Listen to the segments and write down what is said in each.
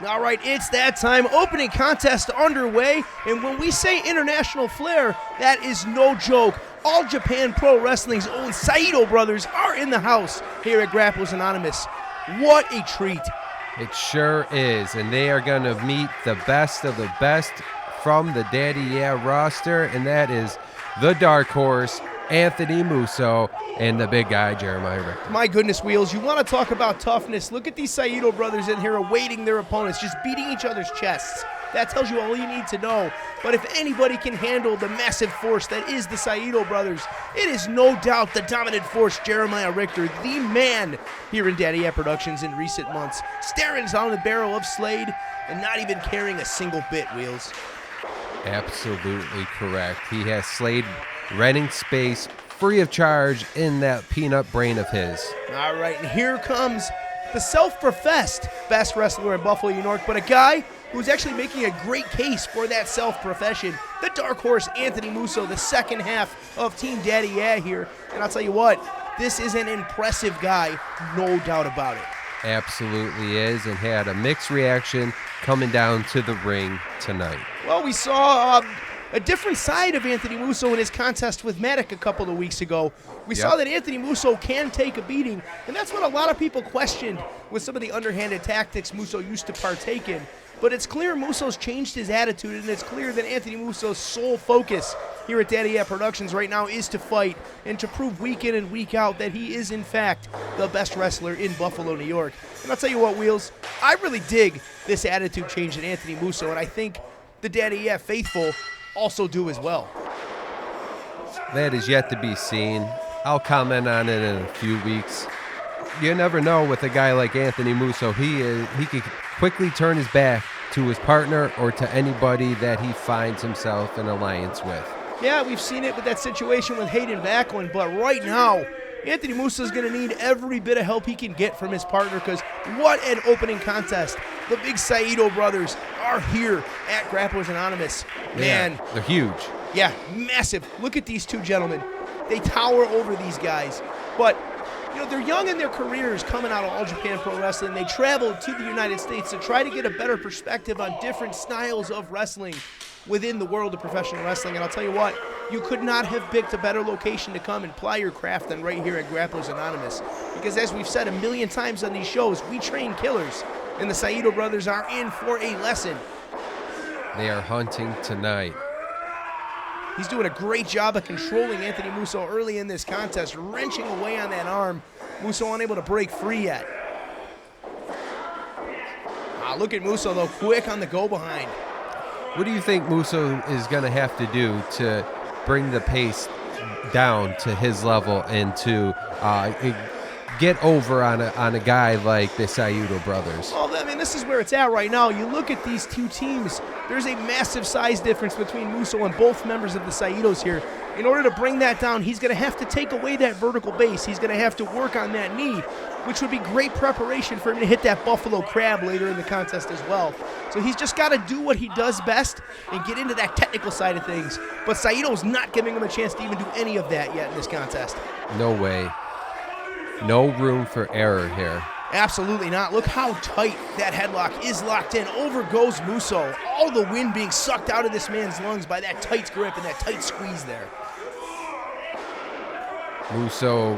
All right, it's that time. Opening contest underway. And when we say international flair, that is no joke. All Japan Pro Wrestling's own Saito brothers are in the house here at Grapplers Anonymous. What a treat. It sure is. And they are going to meet the best of the best from the Daddy Yeah roster. And that is the Dark Horse, Anthony Musso, and the big guy, Jeremiah Richter. My goodness, Wheels, you want to talk about toughness. Look at these Saito brothers in here awaiting their opponents, just beating each other's chests. That tells you all you need to know. But if anybody can handle the massive force that is the Saito brothers, it is no doubt the dominant force, Jeremiah Richter, the man here in Daddy Yeah Productions in recent months, staring down the barrel of Slade and not even caring a single bit, Wheels. Absolutely correct. He has Slade renting space free of charge in that peanut brain of his. All right, and here comes the self-professed best wrestler in Buffalo, New York, but a guy who's actually making a great case for that self-profession, the Dark Horse, Anthony Musso, the second half of Team Daddy Yeah here. And I'll tell you what, this is an impressive guy, no doubt about it. Absolutely is, and had a mixed reaction coming down to the ring tonight. Well, we saw a different side of Anthony Musso in his contest with Matic a couple of weeks ago. We saw that Anthony Musso can take a beating, and that's what a lot of people questioned with some of the underhanded tactics Musso used to partake in. But it's clear Musso's changed his attitude, and it's clear that Anthony Musso's sole focus here at Daddy Yeah Productions right now is to fight and to prove week in and week out that he is, in fact, the best wrestler in Buffalo, New York. And I'll tell you what, Wheels, I really dig this attitude change in Anthony Musso, and I think the Daddy Yeah faithful also do as well. That is yet to be seen. I'll comment on it in a few weeks. You never know with a guy like Anthony Musso. He could quickly turn his back to his partner or to anybody that he finds himself in alliance with. Yeah, we've seen it with that situation with Hayden Backlund, but right now, Anthony Musso is going to need every bit of help he can get from his partner, because what an opening contest. The big Saito brothers are here at Grapplers Anonymous. Man. Yeah, they're huge. Yeah, massive. Look at these two gentlemen. They tower over these guys. But, you know, they're young in their careers coming out of All Japan Pro Wrestling. They traveled to the United States to try to get a better perspective on different styles of wrestling within the world of professional wrestling. And I'll tell you what, you could not have picked a better location to come and ply your craft than right here at Grapplers Anonymous. Because as we've said a million times on these shows, we train killers, and the Saito brothers are in for a lesson. They are hunting tonight. He's doing a great job of controlling Anthony Musso early in this contest, wrenching away on that arm. Musso unable to break free yet. Look at Musso, though, quick on the go-behind. What do you think Musso is going to have to do to bring the pace down to his level and to get over on a guy like the Saito brothers? Well, I mean, this is where it's at right now. You look at these two teams, there's a massive size difference between Musso and both members of the Saitos here. In order to bring that down, he's going to have to take away that vertical base. He's going to have to work on that knee, which would be great preparation for him to hit that Buffalo Crab later in the contest as well. So he's just got to do what he does best and get into that technical side of things. But Saito's not giving him a chance to even do any of that yet in this contest. No way. No room for error here. Absolutely not. Look how tight that headlock is locked in. Over goes Musso. All the wind being sucked out of this man's lungs by that tight grip and that tight squeeze there. Musso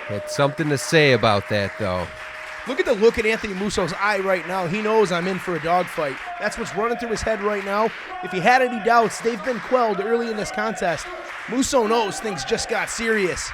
had something to say about that, though. Look at the look in Anthony Musso's eye right now. He knows I'm in for a dogfight. That's what's running through his head right now. If he had any doubts, they've been quelled early in this contest. Musso knows things just got serious.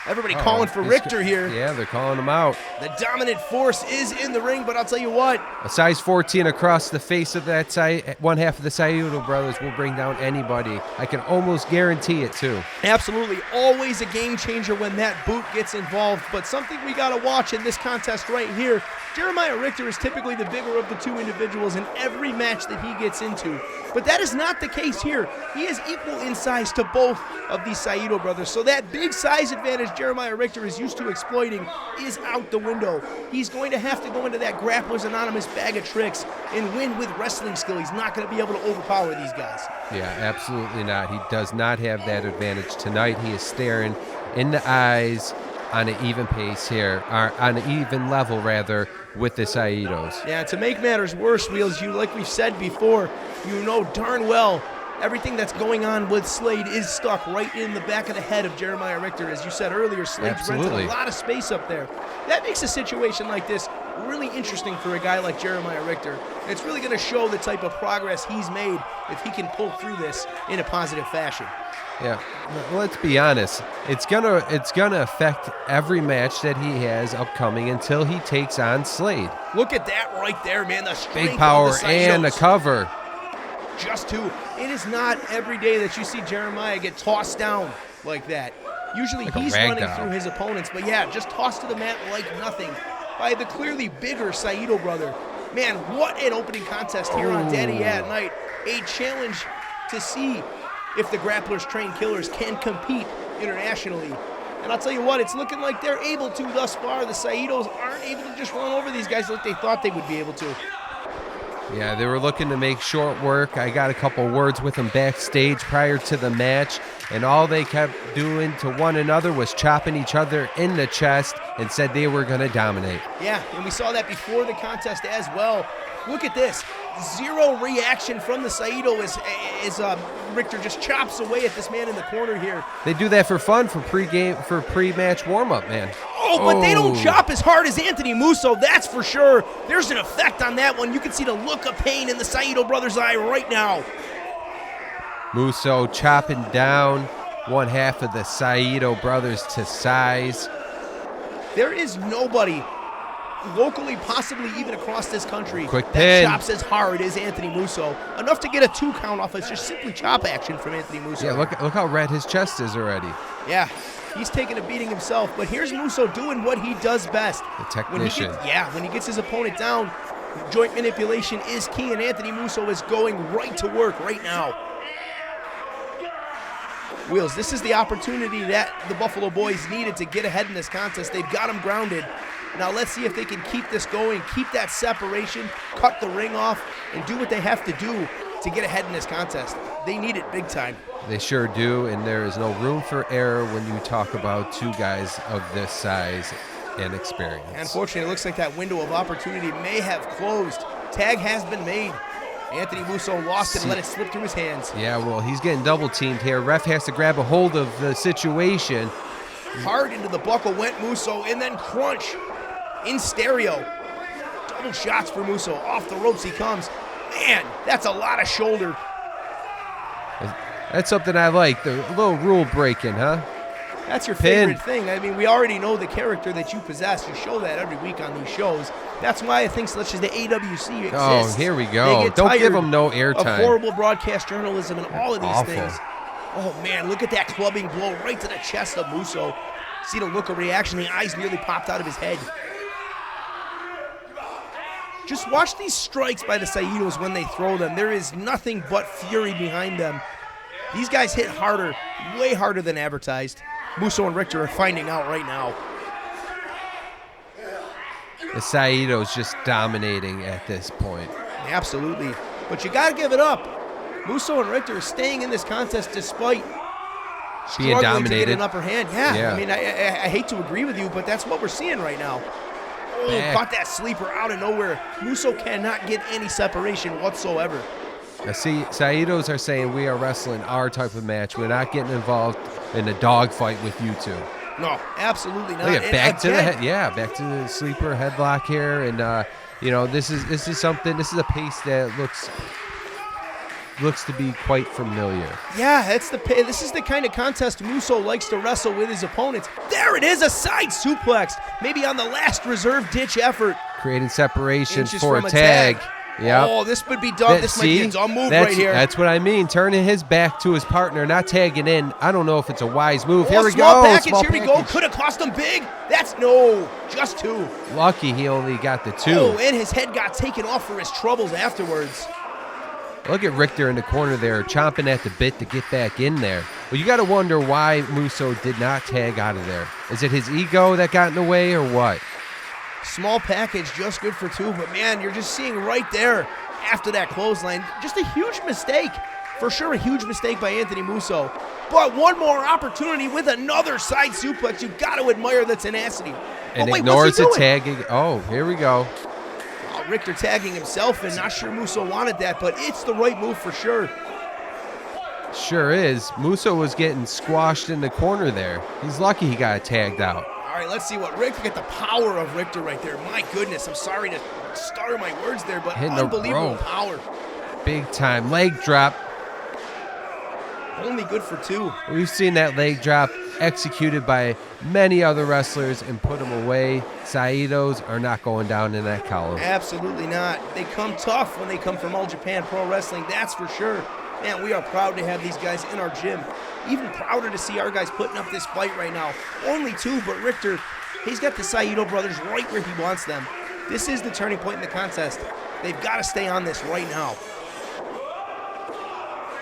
Everybody calling for Richter here. Yeah, they're calling him out. The dominant force is in the ring, but I'll tell you what. A size 14 across the face of that side, one half of the Saito brothers will bring down anybody. I can almost guarantee it, too. Absolutely. Always a game changer when that boot gets involved, but something we got to watch in this contest right here. Jeremiah Richter is typically the bigger of the two individuals in every match that he gets into, but that is not the case here. He is equal in size to both of these Saito brothers, so that big size advantage Jeremiah Richter is used to exploiting is out the window. He's going to have to go into that Grapplers Anonymous bag of tricks and win with wrestling skill. He's not going to be able to overpower these guys. Yeah, absolutely not. He does not have that advantage tonight. He is staring in the eyes on an even pace here, or on an even level, rather, with the Saitos. Yeah, to make matters worse, Wheels, like we've said before, you know darn well everything that's going on with Slade is stuck right in the back of the head of Jeremiah Richter. As you said earlier, Slade's rented a lot of space up there. That makes a situation like this really interesting for a guy like Jeremiah Richter. It's really going to show the type of progress he's made if he can pull through this in a positive fashion. Yeah, let's be honest. It's gonna affect every match that he has upcoming until he takes on Slade. Look at that right there, man. The strength big power of the and the cover. Just two. It is not every day that you see Jeremiah get tossed down like that. Usually like he's running through his opponents, but yeah, just tossed to the mat like nothing by the clearly bigger Saito brother. Man, what an opening contest here on Daddy at Night. A challenge to see if the Grapplers Train Killers can compete internationally. And I'll tell you what, it's looking like they're able to thus far. The Saitos aren't able to just run over these guys like they thought they would be able to. Yeah, they were looking to make short work. I got a couple words with them backstage prior to the match, and all they kept doing to one another was chopping each other in the chest and said they were going to dominate. Yeah, and we saw that before the contest as well. Look at this. Zero reaction from the Saito as Richter just chops away at this man in the corner here. They do that for fun, for pre-match warm-up, man. Oh, but they don't chop as hard as Anthony Musso, that's for sure. There's an effect on that one. You can see the look of pain in the Saito brothers' eye right now. Musso chopping down one half of the Saito brothers to size. There is nobody locally, possibly even across this country, Quick that pin. chops as hard as Anthony Musso. Enough to get a 2 count off. It's just simply chop action from Anthony Musso. Yeah, look how red his chest is already. Yeah, he's taking a beating himself, but here's Musso doing what he does best. The technician. When he gets his opponent down, joint manipulation is key, and Anthony Musso is going right to work right now. Wheels, this is the opportunity that the Buffalo Boys needed to get ahead in this contest. They've got him grounded. Now let's see if they can keep this going, keep that separation, cut the ring off, and do what they have to do to get ahead in this contest. They need it big time. They sure do, and there is no room for error when you talk about two guys of this size and experience. Unfortunately, it looks like that window of opportunity may have closed. Tag has been made. Anthony Musso lost it and let it slip through his hands. Yeah, well, he's getting double teamed here. Ref has to grab a hold of the situation. Hard into the buckle went Musso, and then crunch in stereo. Double shots for Musso. Off the ropes he comes. Man, that's a lot of shoulder. That's something I like, the little rule breaking, huh? That's your Pin. favorite thing. I mean, we already know the character that you possess. You show that every week on these shows. That's why I think such as the AWC exists. Oh, here we go. Don't give them no airtime. Of horrible broadcast journalism and all of these Awful. things. Oh, man, look at that clubbing blow right to the chest of Musso. See the look of reaction. The eyes nearly popped out of his head. Just watch these strikes by the Saitos when they throw them. There is nothing but fury behind them. These guys hit harder, way harder than advertised. Musso and Richter are finding out right now. The Saito's just dominating at this point. Absolutely. But you got to give it up. Musso and Richter are staying in this contest despite Being struggling dominated. to get an upper hand. Yeah. I mean, I hate to agree with you, but that's what we're seeing right now. Oh, Back. caught that sleeper out of nowhere. Musso cannot get any separation whatsoever. Now, see, Saitos are saying we are wrestling our type of match. We're not getting involved in a dogfight with you two. No, absolutely not. Look at And back to the again, head. Yeah, back to the sleeper headlock here, and this is something. This is a pace that looks to be quite familiar. Yeah, this is the kind of contest Musso likes to wrestle with his opponents. There it is, a side suplex, maybe on the last reserve-ditch effort. Creating separation Inches for a from tag. Yep. Oh, this would be dumb. This might be a dumb move right here. That's what I mean. Turning his back to his partner, not tagging in. I don't know if it's a wise move. Oh, Here we small go. Package, Small here we package. go. Could have cost him big. That's no, just two. Lucky he only got the two. Oh, and his head got taken off for his troubles afterwards. Look at Richter in the corner there, chomping at the bit to get back in there. Well, you got to wonder why Musso did not tag out of there. Is it his ego that got in the way or what? Small package, just good for two. But, man, you're just seeing right there after that clothesline, just a huge mistake For sure a huge mistake by Anthony Musso. But one more opportunity with another side suplex. You've got to admire the tenacity. And wait, ignores the what's he tagging. Oh, here we go. Oh, Richter tagging himself, and not sure Musso wanted that, but it's the right move for sure. Sure is. Musso was getting squashed in the corner there. He's lucky he got tagged out. All right, let's see what Richter, get the power of Richter right there. My goodness, I'm sorry to stutter my words there, but Hitting the unbelievable rope. power. Big time leg drop. Only good for 2. We've seen that leg drop executed by many other wrestlers and put them away. Saitos are not going down in that column. Absolutely not. They come tough when they come from All Japan Pro Wrestling, that's for sure. Man, we are proud to have these guys in our gym. Even prouder to see our guys putting up this fight right now. Only 2, but Richter, he's got the Saito brothers right where he wants them. This is the turning point in the contest. They've got to stay on this right now.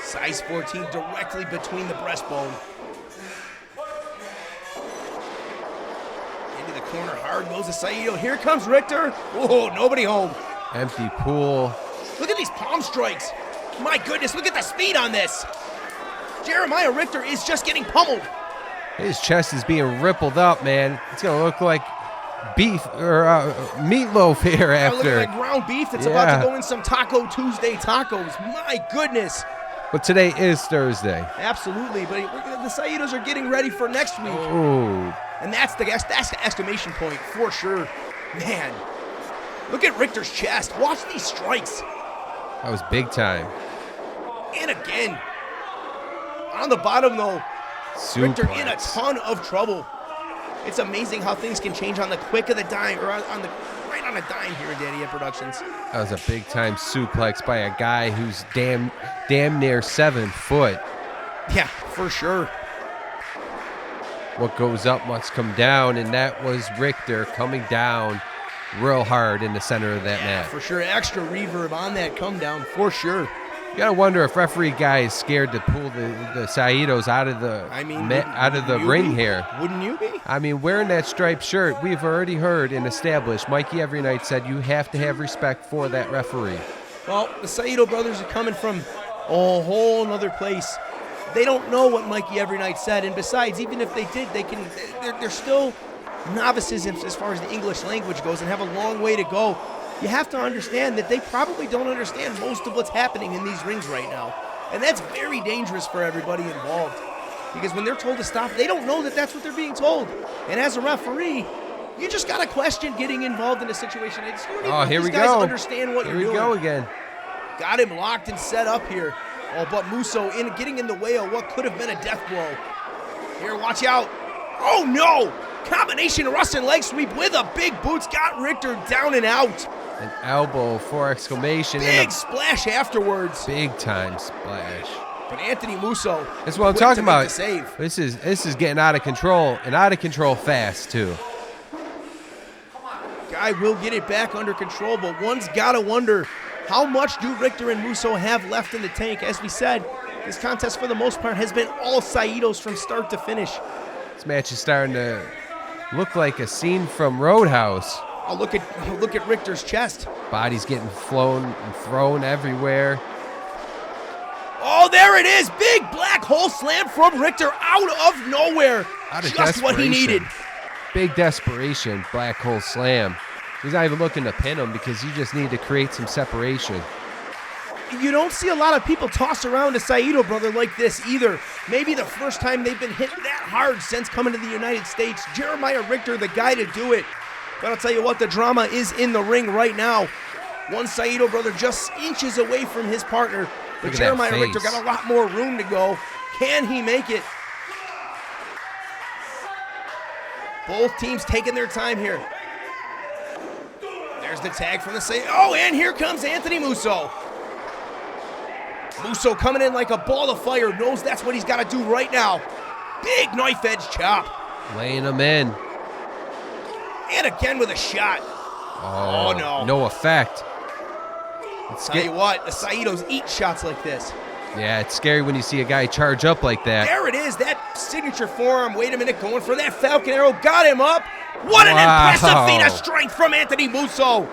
Size 14 directly between the breastbone. Into the corner hard goes the Saito. Here comes Richter. Whoa, nobody home. Empty pool. Look at these palm strikes. My goodness, look at the speed on this. Jeremiah Richter is just getting pummeled. His chest is being rippled up, man. It's going to look like beef or meatloaf here after. Look at that ground beef that's about to go in some Taco Tuesday tacos. My goodness. But today is Thursday. Absolutely, but the Saitos are getting ready for next week. Ooh. And that's the exclamation point for sure. Man, look at Richter's chest. Watch these strikes. That was big time. And again, on the bottom though, Richter in a ton of trouble. It's amazing how things can change on the quick of the dime, or right on a dime here in Danny Ed Productions. That was a big time suplex by a guy who's damn near 7 foot. Yeah, for sure. What goes up must come down, and that was Richter coming down real hard in the center of that mat. For sure. Extra reverb on that come down, for sure. You gotta wonder if referee guy is scared to pull the Saitos out of the ring here. Wouldn't you be? I mean, wearing that striped shirt, we've already heard and established. Mikey Every Night said you have to have respect for that referee. Well, the Saito brothers are coming from a whole nother place. They don't know what Mikey Every Night said, and besides, even if they did, they're still novices as far as the English language goes and have a long way to go. You have to understand that they probably don't understand most of what's happening in these rings right now. And that's very dangerous for everybody involved. Because when they're told to stop, they don't know that that's what they're being told. And as a referee, you just got to question getting involved in a situation. Here we guys go. Understand what you're doing. Here we go again. Got him locked and set up here. Oh, but Musso getting in the way of what could have been a death blow. Here, watch out. Oh, no. Combination Russian leg sweep with a big boots. Got Richter down and out. An elbow, 4 exclamation. Big splash afterwards. Big time splash. But Anthony Musso. That's what I'm talking about. Save. This is getting out of control, and out of control fast too. Guy will get it back under control, but one's got to wonder, how much do Richter and Musso have left in the tank? As we said, this contest for the most part has been all Saitos from start to finish. This match is starting to look like a scene from Roadhouse. Oh, look at Richter's chest. Body's getting flown and thrown everywhere. Oh, there it is. Big black hole slam from Richter out of nowhere. Just what he needed. Big desperation, black hole slam. He's not even looking to pin him because he just needed to create some separation. You don't see a lot of people toss around a Saito brother like this either. Maybe the first time they've been hit that hard since coming to the United States. Jeremiah Richter, the guy to do it. But I'll tell you what, the drama is in the ring right now. One Saito brother just inches away from his partner. But Jeremiah Richter got a lot more room to go. Can he make it? Both teams taking their time here. There's the tag from the Saito. Oh, and here comes Anthony Musso. Musso coming in like a ball of fire. Knows that's what he's got to do right now. Big knife edge chop. Laying him in. And again with a shot. Oh no. No effect. Tell you what, the Saitos eat shots like this. Yeah, it's scary when you see a guy charge up like that. There it is, that signature forearm. Wait a minute, going for that Falcon Arrow. Got him up. What an impressive feat of strength from Anthony Musso.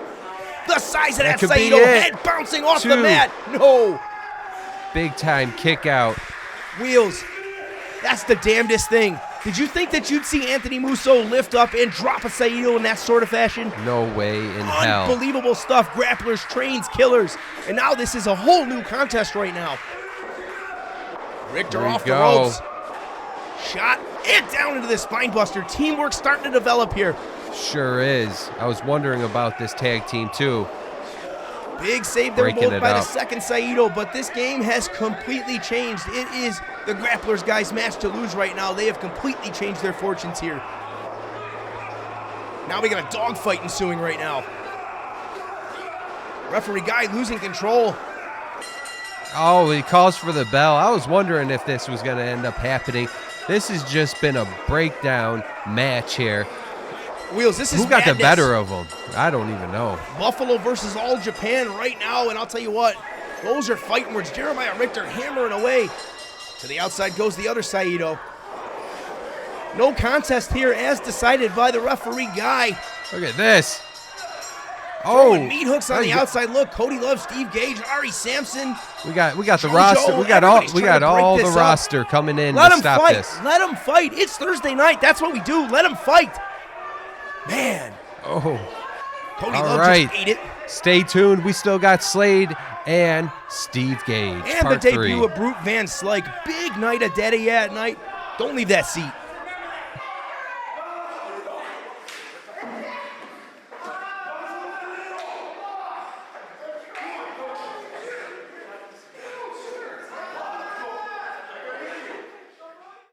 The size of that Saito, head bouncing off the mat. No. big-time kick out. Wheels, that's the damnedest thing. Did you think that you'd see Anthony Musso lift up and drop a Saito in that sort of fashion? No way in hell. Unbelievable stuff. Grapplers, trains, killers. And now this is a whole new contest right now. Richter off the ropes. Shot and down into the spine buster. Teamwork starting to develop here. Sure is. I was wondering about this tag team too. Big save there both by the second Saito, but this game has completely changed. It is the Grapplers guys' match to lose right now. They have completely changed their fortunes here. Now we got a dogfight ensuing right now. Referee guy losing control. Oh, he calls for the bell. I was wondering if this was going to end up happening. This has just been a breakdown match here. Wheels, this is Who got madness. the better of them? I don't even know. Buffalo versus All Japan right now, and I'll tell you what, those are fighting words. Jeremiah Richter hammering away. To the outside goes the other Saito. No contest here as decided by the referee guy. Look at this. Throwing meat hooks on the outside. Look, Cody Love, Steve Gage, Ari Sampson. We got the roster. We got all the roster coming in to stop this. Let them fight. It's Thursday night. That's what we do. Let them fight. Man. Oh. Cody Love just ate it. Stay tuned. We still got Slade and Steve Gage. And the debut of Brute Van Slyke. Big night at Daddy at night. Don't leave that seat.